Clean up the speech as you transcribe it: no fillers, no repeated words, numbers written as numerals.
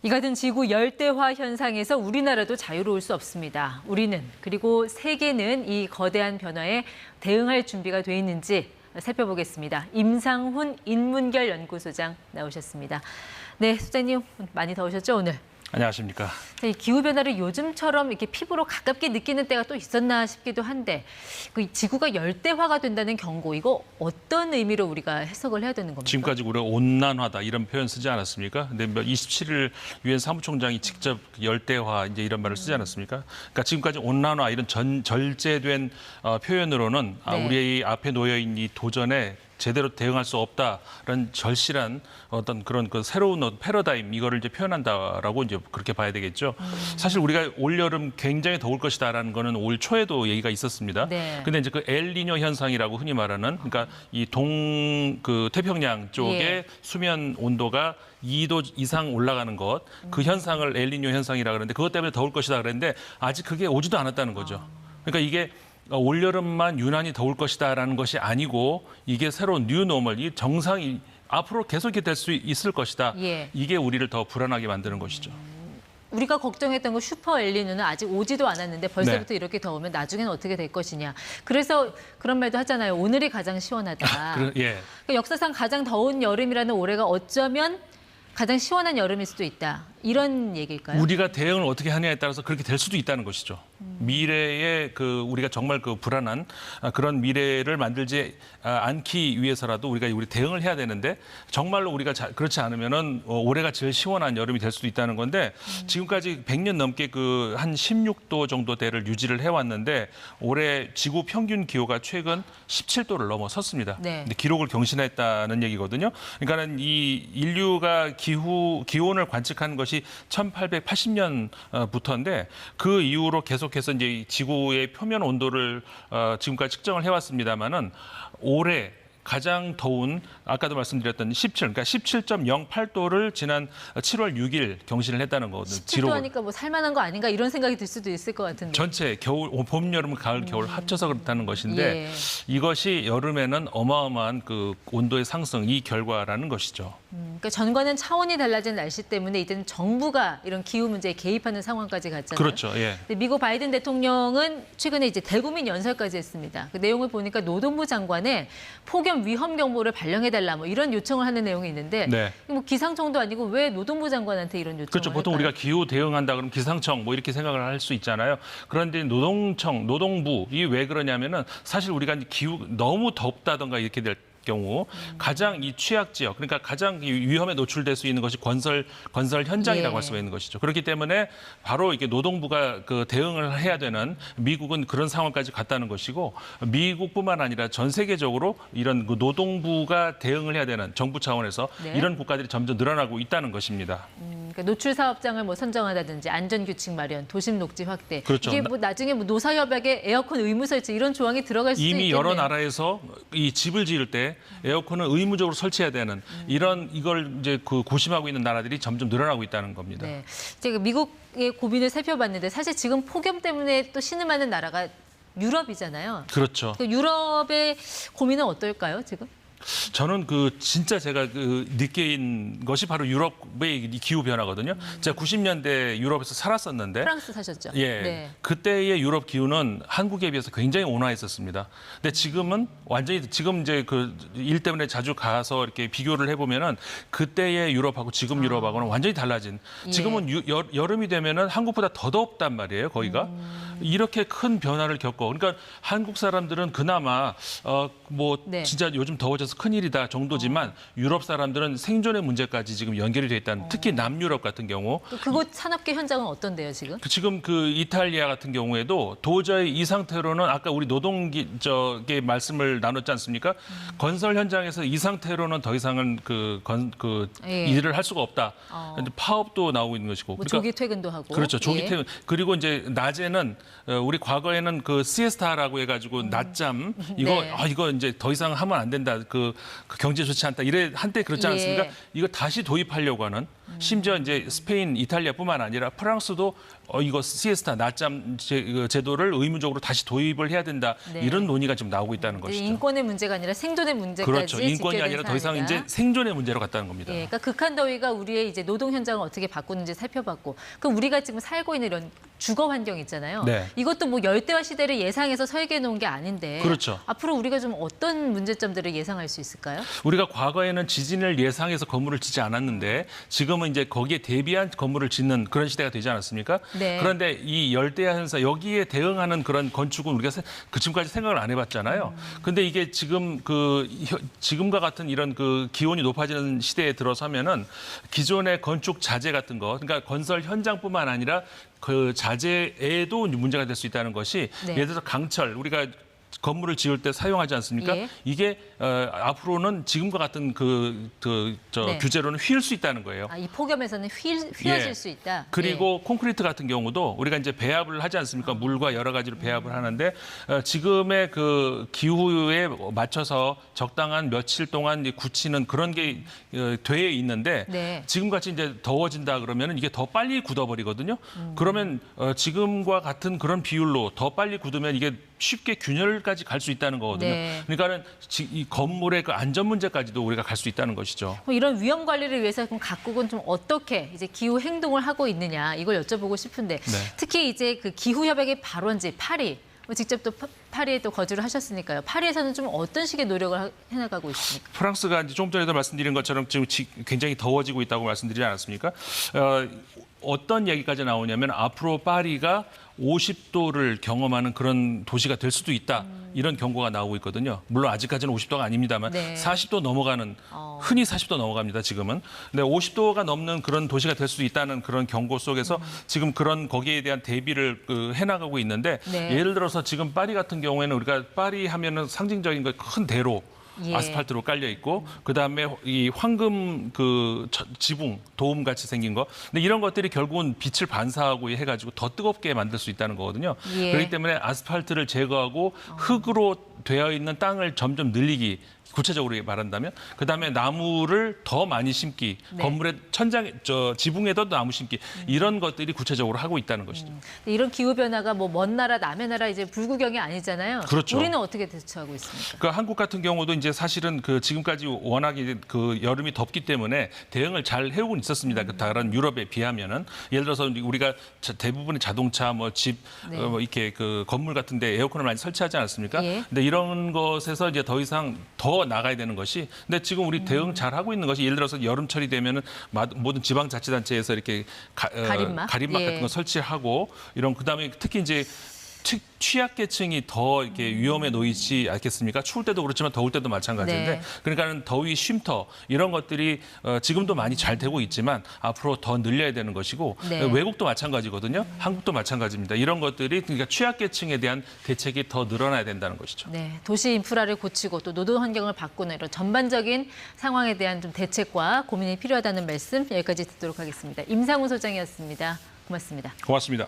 이 같은 지구 열대화 현상에서 우리나라도 자유로울 수 없습니다. 우리는 그리고 세계는 이 거대한 변화에 대응할 준비가 돼 있는지 살펴보겠습니다. 임상훈 인문결 연구소장 나오셨습니다. 네, 소장님 많이 더우셨죠 오늘? 안녕하십니까. 이 기후변화를 요즘처럼 이렇게 피부로 가깝게 느끼는 때가 또 있었나 싶기도 한데 그 지구가 열대화가 된다는 경고, 이거 어떤 의미로 우리가 해석을 해야 되는 겁니까? 지금까지 우리가 온난화다 이런 표현 쓰지 않았습니까? 근데 27일 유엔 사무총장이 직접 열대화 이제 이런 말을 쓰지 않았습니까? 그러니까 지금까지 온난화 이런 절제된 표현으로는 네. 우리 앞에 놓여 있는 이 도전에 제대로 대응할 수 없다라는 절실한 어떤 그런 그 새로운 패러다임 이거를 이제 표현한다라고 이제 그렇게 봐야 되겠죠. 사실 우리가 올 여름 굉장히 더울 것이다라는 거는 올 초에도 얘기가 있었습니다. 네. 근데 이제 그 엘니뇨 현상이라고 흔히 말하는 그러니까 이 그 태평양 쪽에 예. 수면 온도가 2도 이상 올라가는 것, 그 현상을 엘니뇨 현상이라 그러는데 그것 때문에 더울 것이다 그랬는데 아직 그게 오지도 않았다는 거죠. 그러니까 이게 올여름만 유난히 더울 것이다라는 것이 아니고 이게 새로운 뉴노멀, 이 정상이 앞으로 계속 이렇게 될 수 있을 것이다. 예. 이게 우리를 더 불안하게 만드는 것이죠. 우리가 걱정했던 거 슈퍼 엘니뇨는 아직 오지도 않았는데 벌써부터 네. 이렇게 더우면 나중에는 어떻게 될 것이냐. 그래서 그런 말도 하잖아요. 오늘이 가장 시원하다. 예. 그러니까 역사상 가장 더운 여름이라는 올해가 어쩌면 가장 시원한 여름일 수도 있다. 이런 얘기일까요? 우리가 대응을 어떻게 하냐에 따라서 그렇게 될 수도 있다는 것이죠. 미래에 그 우리가 정말 그 불안한 그런 미래를 만들지 않기 위해서라도 우리 대응을 해야 되는데 정말로 우리가 그렇지 않으면은 올해가 제일 시원한 여름이 될 수도 있다는 건데 지금까지 100년 넘게 그 한 16도 정도대를 유지를 해왔는데 올해 지구 평균 기후가 최근 17도를 넘어섰습니다. 네. 근데 기록을 경신했다는 얘기거든요. 그러니까는 이 인류가 기온을 관측한 것이 1880년부터인데 그 이후로 계속해서 이제 지구의 표면 온도를 지금까지 측정을 해왔습니다만은 올해 가장 더운 아까도 말씀드렸던 17, 그러니까 17.08도를 지난 7월 6일 경신을 했다는 거거든요. 17도 하니까 뭐 살만한 거 아닌가 이런 생각이 들 수도 있을 것 같은데. 전체 겨울, 봄, 여름, 가을, 겨울 합쳐서 그렇다는 것인데 예. 이것이 여름에는 어마어마한 그 온도의 상승 이 결과라는 것이죠. 그러니까 전과는 차원이 달라진 날씨 때문에 이제는 정부가 이런 기후 문제에 개입하는 상황까지 갔잖아요. 그렇죠. 예. 근데 미국 바이든 대통령은 최근에 이제 대국민 연설까지 했습니다. 그 내용을 보니까 노동부 장관에 폭염 위험 경보를 발령해달라 뭐 이런 요청을 하는 내용이 있는데 네. 뭐 기상청도 아니고 왜 노동부 장관한테 이런 요청을 그렇죠. 보통 할까요? 우리가 기후 대응한다 그러면 기상청 뭐 이렇게 생각을 할 수 있잖아요. 그런데 노동부 이 왜 그러냐면은 사실 우리가 기후 너무 덥다던가 이렇게 될 경우 가장 이 취약 지역 그러니까 가장 위험에 노출될 수 있는 것이 건설 현장이라고 예. 할 수가 있는 것이죠. 그렇기 때문에 바로 이게 노동부가 그 대응을 해야 되는 미국은 그런 상황까지 갔다는 것이고 미국뿐만 아니라 전 세계적으로 이런 그 노동부가 대응을 해야 되는 정부 차원에서 네. 이런 국가들이 점점 늘어나고 있다는 것입니다. 그러니까 노출 사업장을 뭐 선정하다든지 안전 규칙 마련, 도심 녹지 확대. 그렇죠. 이게 뭐 나중에 뭐 노사협약에 에어컨 의무 설치 이런 조항이 들어갈 수도 이미 있겠네요. 여러 나라에서 이 집을 지을 때 에어컨을 의무적으로 설치해야 되는 이걸 이제 그 고심하고 있는 나라들이 점점 늘어나고 있다는 겁니다. 네. 제가 미국의 고민을 살펴봤는데 사실 지금 폭염 때문에 또 신음하는 나라가 유럽이잖아요. 그렇죠. 그 유럽의 고민은 어떨까요, 지금? 저는 그 진짜 제가 그 느낀 것이 바로 유럽의 이 기후 변화거든요. 제가 90년대 유럽에서 살았었는데 프랑스 사셨죠? 예, 네. 그때의 유럽 기후는 한국에 비해서 굉장히 온화했었습니다. 근데 지금은 완전히 지금 이제 그 일 때문에 자주 가서 이렇게 비교를 해보면은 그때의 유럽하고 지금 유럽하고는 완전히 달라진. 지금은 여름이 되면은 한국보다 더 덥단 말이에요, 거기가. 이렇게 큰 변화를 겪고, 그러니까 한국 사람들은 그나마 뭐 네. 진짜 요즘 더워져서 큰일이다 정도지만 유럽 사람들은 생존의 문제까지 지금 연결이 돼 있다는. 특히 남유럽 같은 경우. 또 그곳 산업계 현장은 어떤데요, 지금? 지금 그 이탈리아 같은 경우에도 도저히 이 상태로는 아까 우리 노동계 말씀을 나눴지 않습니까? 건설 현장에서 이 상태로는 더 이상은 예. 일을 할 수가 없다. 파업도 나오고 있는 것이고. 뭐 조기 퇴근도 하고. 그렇죠. 조기 예. 퇴근. 그리고 이제 낮에는 우리 과거에는 그 시에스타라고 해가지고 낮잠 이거 네. 이거 이제 더 이상 하면 안 된다. 그 경제 좋지 않다. 이래 한때 그렇지 않습니까? 예. 이거 다시 도입하려고 하는. 심지어 이제 스페인, 이탈리아뿐만 아니라 프랑스도 이거 시에스타 낮잠 제도를 의무적으로 다시 도입을 해야 된다. 네. 이런 논의가 지금 나오고 있다는 것이죠. 인권의 문제가 아니라 생존의 문제까지 그렇죠. 인권이 직결된 아니라 더 이상 사안이다. 이제 생존의 문제로 갔다는 겁니다. 예, 그러니까 극한 더위가 우리의 이제 노동 현장을 어떻게 바꾸는지 살펴봤고, 그럼 우리가 지금 살고 있는 이런 주거 환경 있잖아요. 네. 이것도 뭐 열대화 시대를 예상해서 설계해 놓은 게 아닌데, 그렇죠. 앞으로 우리가 좀 어떤 문제점들을 예상할 수 있을까요? 우리가 과거에는 지진을 예상해서 건물을 짓지 않았는데 지금은 이제 거기에 대비한 건물을 짓는 그런 시대가 되지 않았습니까? 네. 그런데 이 열대야 현상 여기에 대응하는 그런 건축은 우리가 지금까지 생각을 안 해봤잖아요. 근데 이게 지금 지금과 같은 이런 그 기온이 높아지는 시대에 들어서면은 기존의 건축 자재 같은 거, 그러니까 건설 현장뿐만 아니라 그 자재에도 문제가 될 수 있다는 것이 네. 예를 들어서 강철 우리가 건물을 지을 때 사용하지 않습니까? 예. 이게 앞으로는 지금과 같은 네. 규제로는 휘일 수 있다는 거예요. 이 폭염에서는 휘어질 예. 수 있다. 그리고 콘크리트 같은 경우도 우리가 이제 배합을 하지 않습니까? 물과 여러 가지로 배합을 하는데 지금의 그 기후에 맞춰서 적당한 며칠 동안 굳히는 그런 게 돼 있는데 네. 지금같이 이제 더워진다 그러면 이게 더 빨리 굳어버리거든요. 그러면 지금과 같은 그런 비율로 더 빨리 굳으면 이게 쉽게 균열까지 갈 수 있다는 거거든요. 네. 그러니까는 이 건물의 그 안전 문제까지도 우리가 갈 수 있다는 것이죠. 뭐 이런 위험 관리를 위해서 그럼 각국은 좀 어떻게 이제 기후 행동을 하고 있느냐 이걸 여쭤보고 싶은데 네. 특히 이제 그 기후 협약의 발원지 파리 직접 또 파리에 또 거주를 하셨으니까요. 파리에서는 좀 어떤 식의 노력을 해나가고 있습니까? 프랑스가 이제 조금 전에도 말씀드린 것처럼 지금 굉장히 더워지고 있다고 말씀드리지 않았습니까? 어떤 얘기까지 나오냐면 앞으로 파리가 50도를 경험하는 그런 도시가 될 수도 있다. 이런 경고가 나오고 있거든요. 물론 아직까지는 50도가 아닙니다만 네. 40도 넘어가는 흔히 40도 넘어갑니다. 지금은. 근데 50도가 넘는 그런 도시가 될 수도 있다는 그런 경고 속에서 지금 그런 거기에 대한 대비를 해나가고 있는데 네. 예를 들어서 지금 파리 같은 경우에는 우리가 파리 하면은 상징적인 거 큰 대로 예. 아스팔트로 깔려 있고 그다음에 이 황금 지붕 도움 같이 생긴 거. 근데 이런 것들이 결국은 빛을 반사하고 해가지고 더 뜨겁게 만들 수 있다는 거거든요. 예. 그렇기 때문에 아스팔트를 제거하고 흙으로 되어 있는 땅을 점점 늘리기. 구체적으로 말한다면 그다음에 나무를 더 많이 심기, 네. 건물의 천장에 지붕에도 나무 심기 이런 것들이 구체적으로 하고 있다는 것이죠. 이런 기후 변화가 뭐 먼 나라 남의 나라 이제 불구경이 아니잖아요. 그렇죠. 우리는 어떻게 대처하고 있습니까? 그 한국 같은 경우도 이제 사실은 지금까지 워낙에 여름이 덥기 때문에 대응을 잘 해오고 있었습니다. 다른 유럽에 비하면은 예를 들어서 우리가 대부분의 자동차, 집, 네. 이렇게 건물 같은데 에어컨을 많이 설치하지 않았습니까? 예. 근데 이런 것에서 이제 더 이상 더 나가야 되는 것이. 근데 지금 우리 대응 잘 하고 있는 것이 예를 들어서 여름철이 되면은 모든 지방자치단체에서 이렇게 가림막? 가림막 예. 같은 거 설치하고 이런 그다음에 특히 이제 취약계층이 더 이렇게 위험에 놓이지 않겠습니까? 추울 때도 그렇지만 더울 때도 마찬가지인데 네. 그러니까는 더위 쉼터 이런 것들이 지금도 많이 잘 되고 있지만 앞으로 더 늘려야 되는 것이고 네. 외국도 마찬가지거든요. 한국도 마찬가지입니다. 이런 것들이 그러니까 취약계층에 대한 대책이 더 늘어나야 된다는 것이죠. 네, 도시 인프라를 고치고 또 노동 환경을 바꾸는 이런 전반적인 상황에 대한 좀 대책과 고민이 필요하다는 말씀 여기까지 듣도록 하겠습니다. 임상훈 소장이었습니다. 고맙습니다. 고맙습니다.